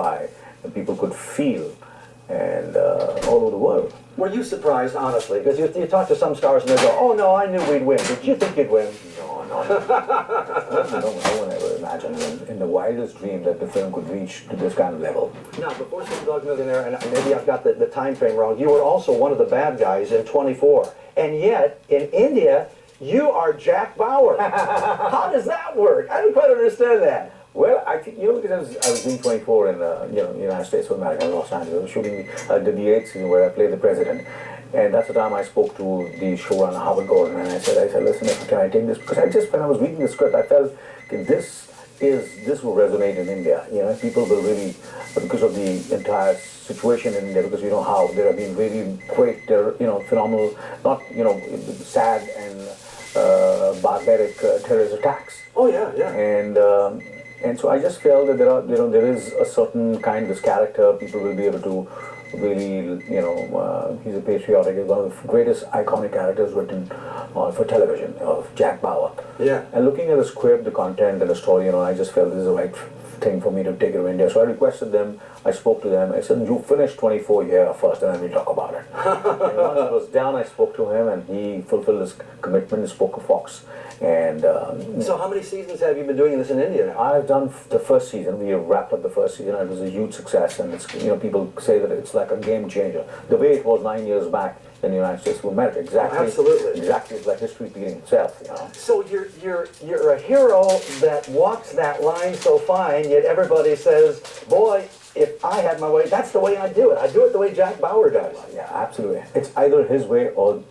identify and people could feel, and all over the world. Were you surprised, honestly? Because you talk to some stars and they go, "Oh no, I knew we'd win." Did you think you'd win? No, no. No one ever imagined in the wildest dream that the film could reach to this kind of level. Now, before Slumdog Millionaire, and maybe I've got the time frame wrong, you were also one of the bad guys in 24. And yet, in India, you are Jack Bauer. How does that work? I don't quite understand that. Well, I think, because I was doing 24 in the United States of America, Los Angeles, shooting the 8th season where I played the president. And that's the time I spoke to the showrunner, Howard Gordon, and I said, listen, can I take this? Because when I was reading the script, I felt, okay, this will resonate in India. People will really, because of the entire situation in India, because how there have been really great, phenomenal, not, sad and barbaric terrorist attacks. Oh yeah, yeah. And so I just felt that there is a certain kind of this character people will be able to really, he's a patriotic, he's one of the greatest iconic characters written for television, of Jack Bauer. Yeah. And looking at the script, the content, and the story, I just felt this is the right thing for me to take it to India. So I requested them, I spoke to them, I said, you finish 24 here first, and then we'll talk about it. And once it was done, I spoke to him, and he fulfilled his commitment, he spoke to Fox. And so how many seasons have you been doing this in India now? I've done the first season. We wrapped up the first season. It was a huge success, and it's, people say that it's like a game changer. The way it was 9 years back in the United States of America, exactly. Absolutely. Exactly, it's like history repeating itself. So you're a hero that walks that line so fine, yet everybody says, boy, if I had my way, that's the way I do it. I do it the way Jack Bauer does. Yeah, absolutely. It's either his way or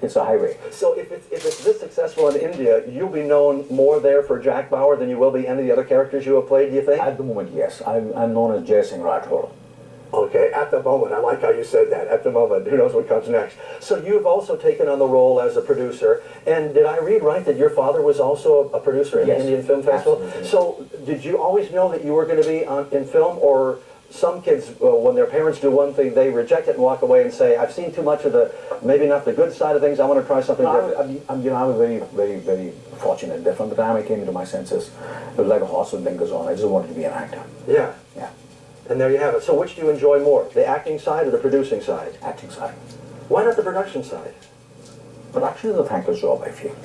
it's a highway. So if it's this successful in India, you'll be known more there for Jack Bauer than you will be any of the other characters you have played, do you think? At the moment, yes. I'm known as Jai Singh Rathore. Okay, at the moment. I like how you said that. At the moment. Who knows what comes next? So you've also taken on the role as a producer. And did I read right that your father was also a producer in the Indian Film Festival? Absolutely. So did you always know that you were going to be in film, or some kids, when their parents do one thing, they reject it and walk away and say, I've seen too much of maybe not the good side of things, I want to try something different? I was very, very, very fortunate that from the time I came into my senses, it was like a horse with blinkers on. I just wanted to be an actor. Yeah. Yeah. And there you have it. So which do you enjoy more, the acting side or the producing side? Acting side. Why not the production side? Production is a thankless job, I feel.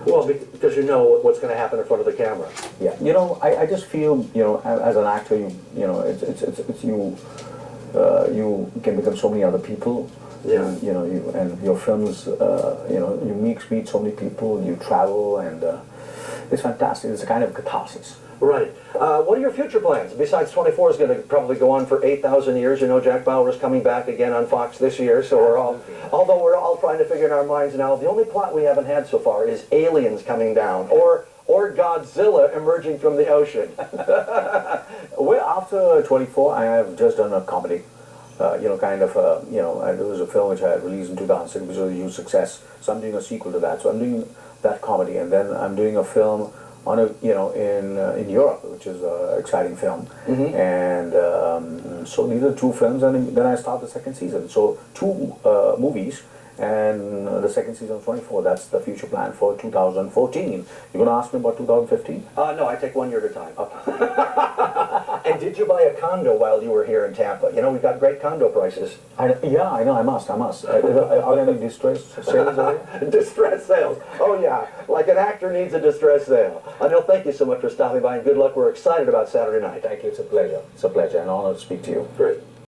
Well, because you know what's going to happen in front of the camera. Yeah, I just feel, as an actor, it's you can become so many other people. Yeah. And your films, you meet so many people, you travel, and it's fantastic. It's a kind of catharsis. Right. What are your future plans? Besides 24 is going to probably go on for 8,000 years. Jack Bauer is coming back again on Fox this year, so although we're all trying to figure in our minds now, the only plot we haven't had so far is aliens coming down, or Godzilla emerging from the ocean. Well, after 24, I have just done a comedy. There was a film which I had released in 2006, which was a huge success. So I'm doing a sequel to that. So I'm doing that comedy, and then I'm doing a film on in Europe, which is an exciting film. Mm-hmm. And so these are two films, and then I start the second season. So two movies. And the second season of 24, that's the future plan for 2014. You're going to ask me about 2015? No, I take 1 year at a time. Okay. And did you buy a condo while you were here in Tampa? We've got great condo prices. Yeah, I know, I must. Are there any distress sales over here? Distress sales. Oh yeah, like an actor needs a distress sale. Anil, thank you so much for stopping by, and good luck. We're excited about Saturday night. Thank you, it's a pleasure. It's a pleasure, and an honor to speak to you. Great.